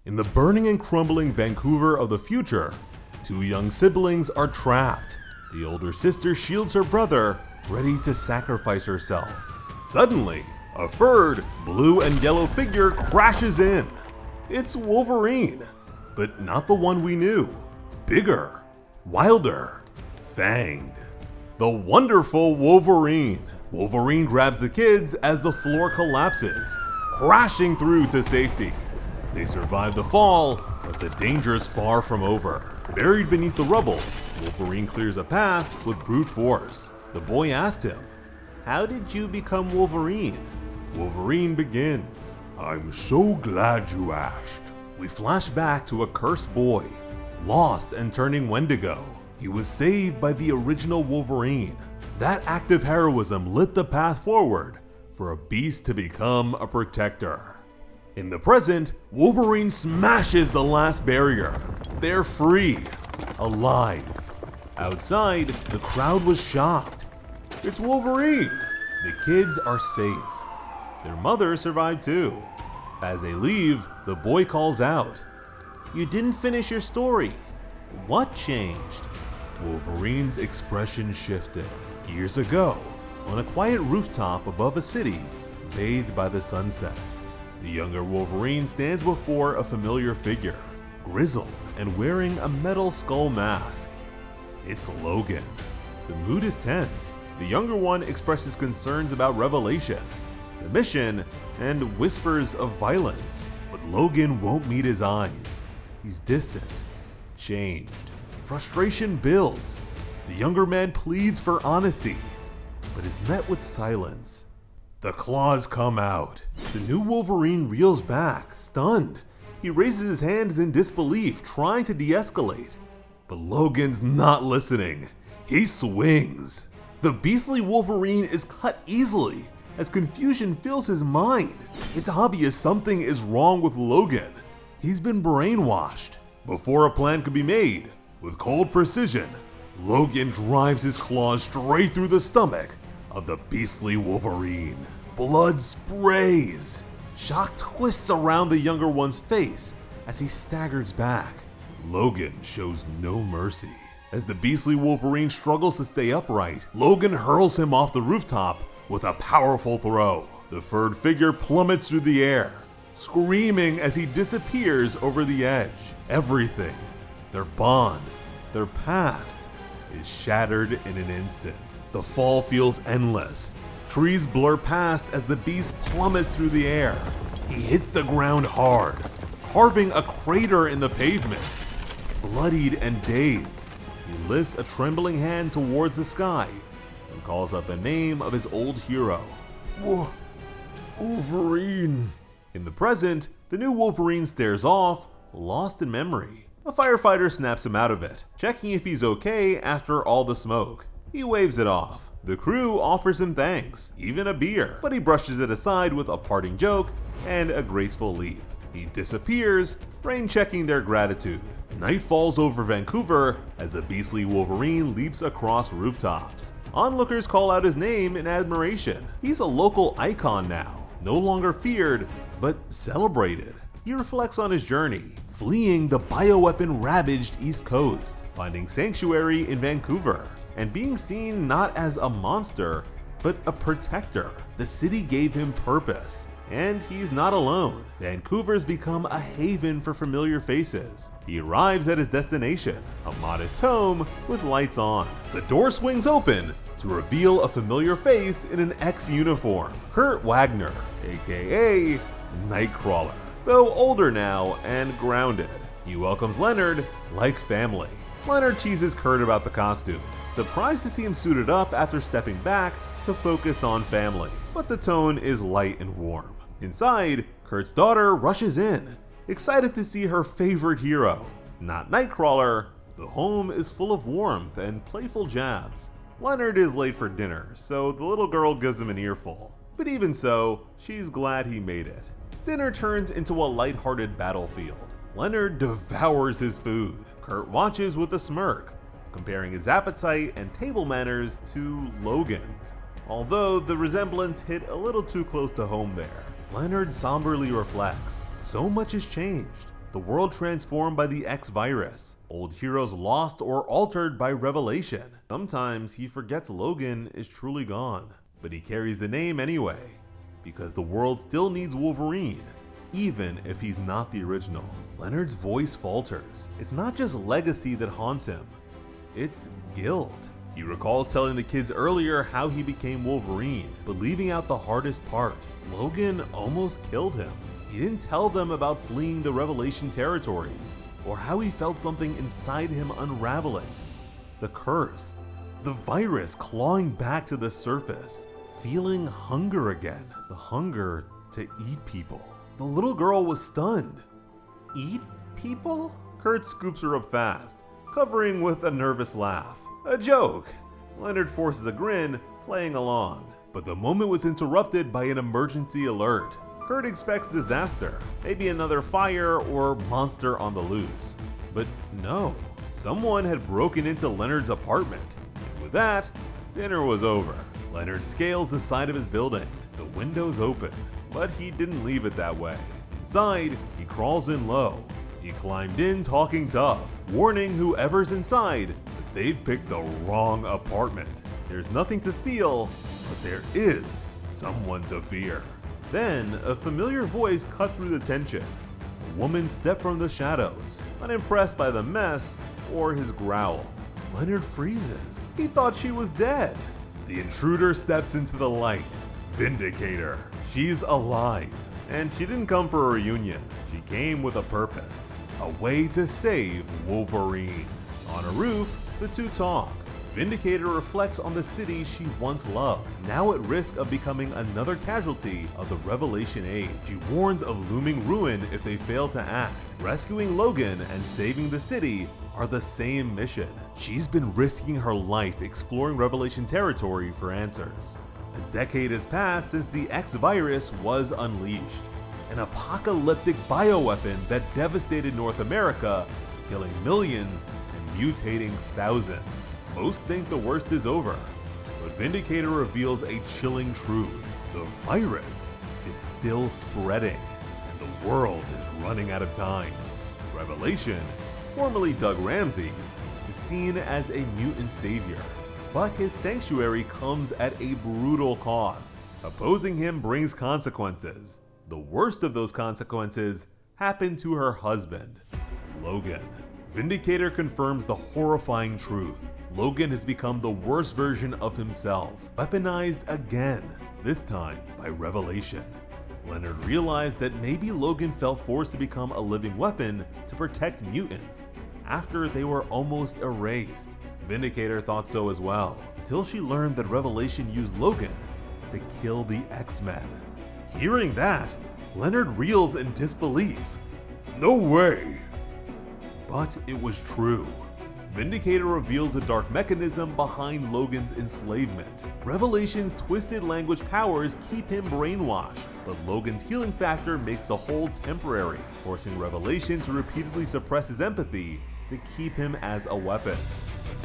In the burning and crumbling Vancouver of the future, two young siblings are trapped. The older sister shields her brother, ready to sacrifice herself. Suddenly, a furred, blue and yellow figure crashes in. It's Wolverine, but not the one we knew. Bigger, wilder, fanged. The wonderful Wolverine. Wolverine grabs the kids as the floor collapses, crashing through to safety. They survive the fall, but the danger is far from over. Buried beneath the rubble, Wolverine clears a path with brute force. The boy asked him, "How did you become Wolverine?" Wolverine begins, "I'm so glad you asked." We flash back to a cursed boy, lost and turning Wendigo. He was saved by the original Wolverine. That act of heroism lit the path forward for a beast to become a protector. In the present, Wolverine smashes the last barrier. They're free, alive. Outside, the crowd was shocked. It's Wolverine! The kids are safe. Their mother survived too. As they leave, the boy calls out, "You didn't finish your story. What changed?" Wolverine's expression shifted. Years ago, on a quiet rooftop above a city, bathed by the sunset, the younger Wolverine stands before a familiar figure, grizzled and wearing a metal skull mask. It's Logan. The mood is tense. The younger one expresses concerns about Revelation, the mission, and whispers of violence. But Logan won't meet his eyes. He's distant, changed. Frustration builds. The younger man pleads for honesty, but is met with silence. The claws come out. The new Wolverine reels back, stunned. He raises his hands in disbelief, trying to de-escalate. But Logan's not listening. He swings. The beastly Wolverine is cut easily as confusion fills his mind. It's obvious something is wrong with Logan. He's been brainwashed. Before a plan could be made, with cold precision, Logan drives his claws straight through the stomach of the beastly Wolverine. Blood sprays. Shock twists around the younger one's face as he staggers back. Logan shows no mercy. As the beastly Wolverine struggles to stay upright, Logan hurls him off the rooftop with a powerful throw. The furred figure plummets through the air, screaming as he disappears over the edge. Everything, their bond, their past, is shattered in an instant. The fall feels endless. Trees blur past as the beast plummets through the air. He hits the ground hard, carving a crater in the pavement. Bloodied and dazed, he lifts a trembling hand towards the sky and calls out the name of his old hero. Wolverine. In the present, the new Wolverine stares off, lost in memory. A firefighter snaps him out of it, checking if he's okay after all the smoke. He waves it off. The crew offers him thanks, even a beer, but he brushes it aside with a parting joke and a graceful leap. He disappears, rain-checking their gratitude. Night falls over Vancouver as the beastly Wolverine leaps across rooftops. Onlookers call out his name in admiration. He's a local icon now, no longer feared, but celebrated. He reflects on his journey, fleeing the bioweapon-ravaged East Coast, finding sanctuary in Vancouver, and being seen not as a monster, but a protector. The city gave him purpose, and he's not alone. Vancouver's become a haven for familiar faces. He arrives at his destination, a modest home with lights on. The door swings open to reveal a familiar face in an X-uniform, Kurt Wagner, aka Nightcrawler. Though older now and grounded, he welcomes Leonard like family. Leonard teases Kurt about the costume, surprised to see him suited up after stepping back to focus on family. But the tone is light and warm. Inside, Kurt's daughter rushes in, excited to see her favorite hero, not Nightcrawler. The home is full of warmth and playful jabs. Leonard is late for dinner, so the little girl gives him an earful. But even so, she's glad he made it. Dinner turns into a lighthearted battlefield. Leonard devours his food. Kurt watches with a smirk, comparing his appetite and table manners to Logan's. Although the resemblance hit a little too close to home there. Leonard somberly reflects, so much has changed. the world transformed by the X virus, old heroes lost or altered by revelation. Sometimes he forgets Logan is truly gone, but he carries the name anyway, because the world still needs Wolverine, even if he's not the original. Leonard's voice falters. It's not just legacy that haunts him, it's guilt. He recalls telling the kids earlier how he became Wolverine, but leaving out the hardest part. Logan almost killed him. He didn't tell them about fleeing the Revelation territories, or how he felt something inside him unraveling. The curse, the virus clawing back to the surface, feeling hunger again, the hunger to eat people. The little girl was stunned. Eat people? Kurt scoops her up fast, covering with a nervous laugh. A joke! Leonard forces a grin, playing along. But the moment was interrupted by an emergency alert. Kurt expects disaster, maybe another fire or monster on the loose. But no, someone had broken into Leonard's apartment. And with that, dinner was over. Leonard scales the side of his building. The window's open, but he didn't leave it that way. Inside, he crawls in low. He climbed in talking tough, warning whoever's inside that they've picked the wrong apartment. There's nothing to steal, but there is someone to fear. Then, a familiar voice cut through the tension. A woman stepped from the shadows, unimpressed by the mess or his growl. Leonard freezes. He thought she was dead. The intruder steps into the light. Vindicator. She's alive. And she didn't come for a reunion. She came with a purpose. A way to save Wolverine. On a roof, the two talk. Vindicator reflects on the city she once loved, now at risk of becoming another casualty of the Revelation Age. She warns of looming ruin if they fail to act. Rescuing Logan and saving the city are the same mission. She's been risking her life exploring Revelation territory for answers. A decade has passed since the X virus was unleashed, an apocalyptic bioweapon that devastated North America, killing millions and mutating thousands. Most think the worst is over, but Vindicator reveals a chilling truth. The virus is still spreading, and the world is running out of time. Revelation, formerly Doug Ramsey, is seen as a mutant savior, but his sanctuary comes at a brutal cost. Opposing him brings consequences. The worst of those consequences happened to her husband, Logan. Vindicator confirms the horrifying truth. Logan has become the worst version of himself, weaponized again, this time by Revelation. Leonard realized that maybe Logan felt forced to become a living weapon to protect mutants after they were almost erased. Vindicator thought so as well, till she learned that Revelation used Logan to kill the X-Men. Hearing that, Leonard reels in disbelief. No way! But it was true. Vindicator reveals the dark mechanism behind Logan's enslavement. Revelation's twisted language powers keep him brainwashed, but Logan's healing factor makes the hold temporary, forcing Revelation to repeatedly suppress his empathy to keep him as a weapon.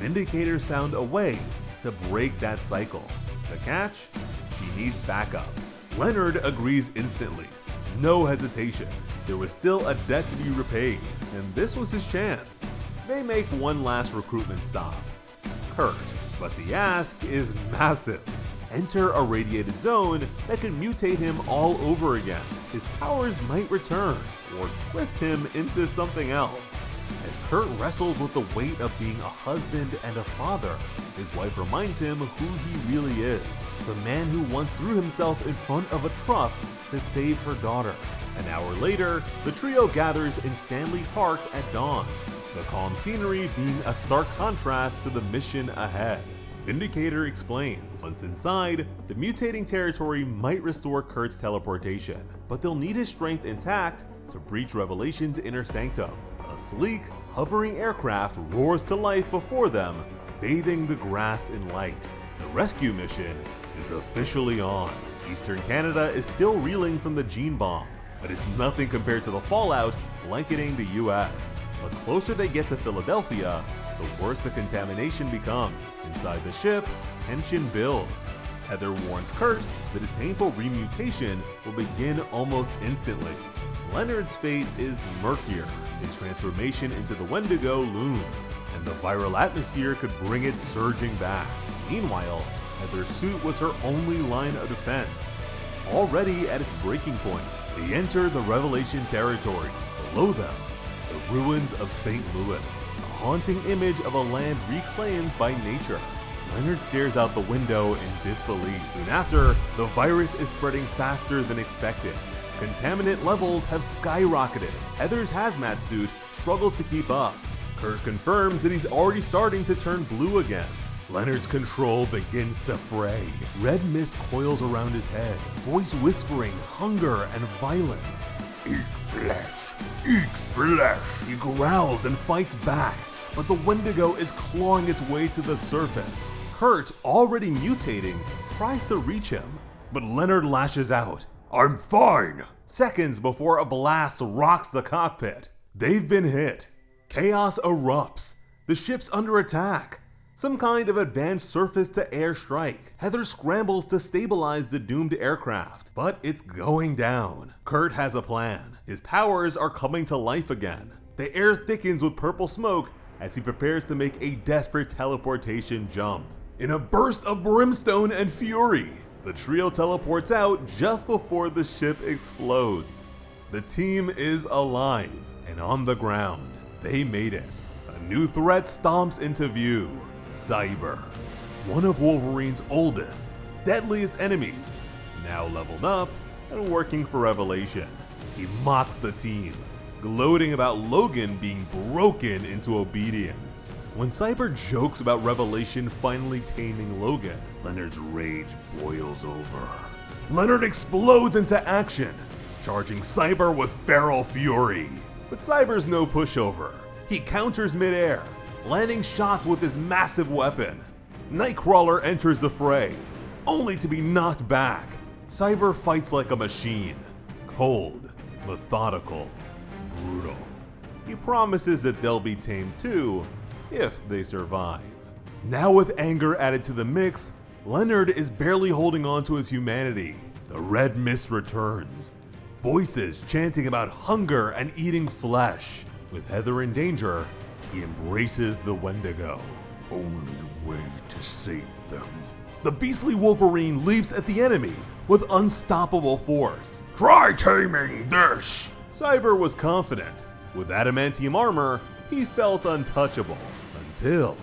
Vindicator's found a way to break that cycle. The catch? She needs backup. Leonard agrees instantly. No hesitation. There was still a debt to be repaid, and this was his chance. They make one last recruitment stop. Kurt, but the ask is massive. Enter a radiated zone that could mutate him all over again. His powers might return, or twist him into something else. As Kurt wrestles with the weight of being a husband and a father, his wife reminds him who he really is. The man who once threw himself in front of a truck to save her daughter. An hour later, the trio gathers in Stanley Park at dawn, the calm scenery being a stark contrast to the mission ahead. Vindicator explains, once inside, the mutating territory might restore Kurt's teleportation, but they'll need his strength intact to breach Revelation's inner sanctum. A sleek, hovering aircraft roars to life before them, bathing the grass in light. The rescue mission is officially on. Eastern Canada is still reeling from the gene bomb, but it's nothing compared to the fallout blanketing the US. The closer they get to Philadelphia, the worse the contamination becomes. Inside the ship, tension builds. Heather warns Kurt that his painful remutation will begin almost instantly. Leonard's fate is murkier. His transformation into the Wendigo looms, and the viral atmosphere could bring it surging back. Meanwhile, Heather's suit was her only line of defense. Already at its breaking point, they enter the Revelation territory. Below them, the ruins of St. Louis, a haunting image of a land reclaimed by nature. Leonard stares out the window in disbelief. Soon after, the virus is spreading faster than expected. Contaminant levels have skyrocketed. Heather's hazmat suit struggles to keep up. Kurt confirms that he's already starting to turn blue again. Leonard's control begins to fray. Red mist coils around his head, voice whispering hunger and violence. Eat flesh! Eat flesh! He growls and fights back, but the Wendigo is clawing its way to the surface. Kurt, already mutating, tries to reach him, but Leonard lashes out. I'm fine! Seconds before a blast rocks the cockpit. They've been hit. Chaos erupts. The ship's under attack. Some kind of advanced surface-to-air strike. Heather scrambles to stabilize the doomed aircraft, but it's going down. Kurt has a plan. His powers are coming to life again. The air thickens with purple smoke as he prepares to make a desperate teleportation jump. In a burst of brimstone and fury, the trio teleports out just before the ship explodes. The team is alive and on the ground. They made it. A new threat stomps into view. Cyber, one of Wolverine's oldest, deadliest enemies, now leveled up and working for Revelation. He mocks the team, gloating about Logan being broken into obedience. When Cyber jokes about Revelation finally taming Logan, Leonard's rage boils over. Leonard explodes into action, charging Cyber with feral fury. But Cyber's no pushover. He counters midair, landing shots with his massive weapon. Nightcrawler enters the fray, only to be knocked back. Cyber fights like a machine, cold, methodical, brutal. He promises that they'll be tamed too, if they survive. Now with anger added to the mix, Leonard is barely holding on to his humanity. The red mist returns, voices chanting about hunger and eating flesh. With Heather in danger, he embraces the Wendigo. Only way to save them. The beastly Wolverine leaps at the enemy with unstoppable force. Try taming this! Cyber was confident. With adamantium armor, he felt untouchable. Until,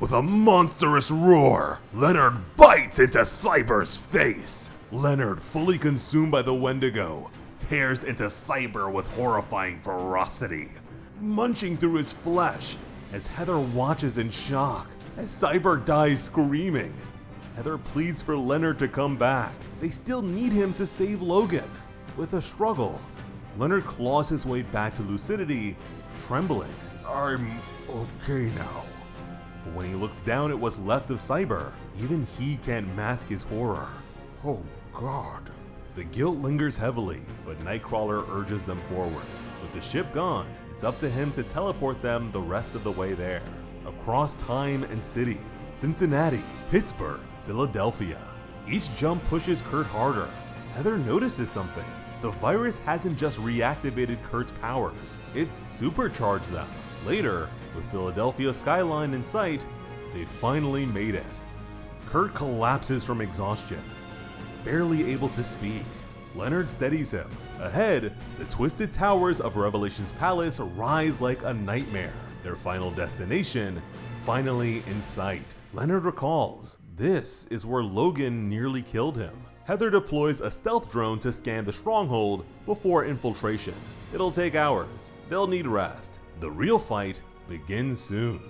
with a monstrous roar, Leonard bites into Cyber's face. Leonard, fully consumed by the Wendigo, tears into Cyber with horrifying ferocity, munching through his flesh as Heather watches in shock as Cyber dies screaming. Heather pleads for Leonard to come back. They still need him to save Logan. With a struggle, Leonard claws his way back to lucidity, trembling. I'm okay now. But when he looks down at what's left of Cyber, even he can't mask his horror. Oh God. The guilt lingers heavily, but Nightcrawler urges them forward. With the ship gone, it's up to him to teleport them the rest of the way there. Across time and cities, Cincinnati, Pittsburgh, Philadelphia. Each jump pushes Kurt harder. Heather notices something. The virus hasn't just reactivated Kurt's powers, it's supercharged them. Later, with Philadelphia's skyline in sight, they finally made it. Kurt collapses from exhaustion, barely able to speak. Leonard steadies him. Ahead, the twisted towers of Revelation's palace rise like a nightmare. Their final destination, finally in sight. Leonard recalls, this is where Logan nearly killed him. Heather deploys a stealth drone to scan the stronghold before infiltration. It'll take hours. They'll need rest. The real fight begins soon.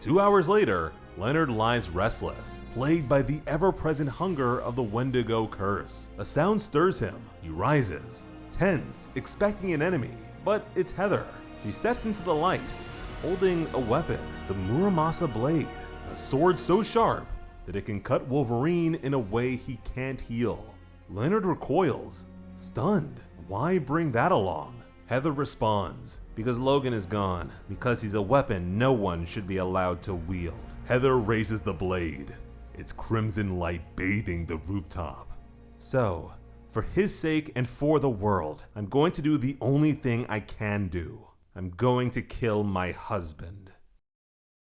2 hours later, Leonard lies restless, plagued by the ever-present hunger of the Wendigo curse. A sound stirs him. He rises, tense, expecting an enemy, but it's Heather. She steps into the light, holding a weapon, the Muramasa blade, a sword so sharp that it can cut Wolverine in a way he can't heal. Leonard recoils, stunned. Why bring that along? Heather responds, because Logan is gone, because he's a weapon no one should be allowed to wield. Heather raises the blade. its crimson light bathing the rooftop. So, for his sake and for the world, I'm going to do the only thing I can do. I'm going to kill my husband.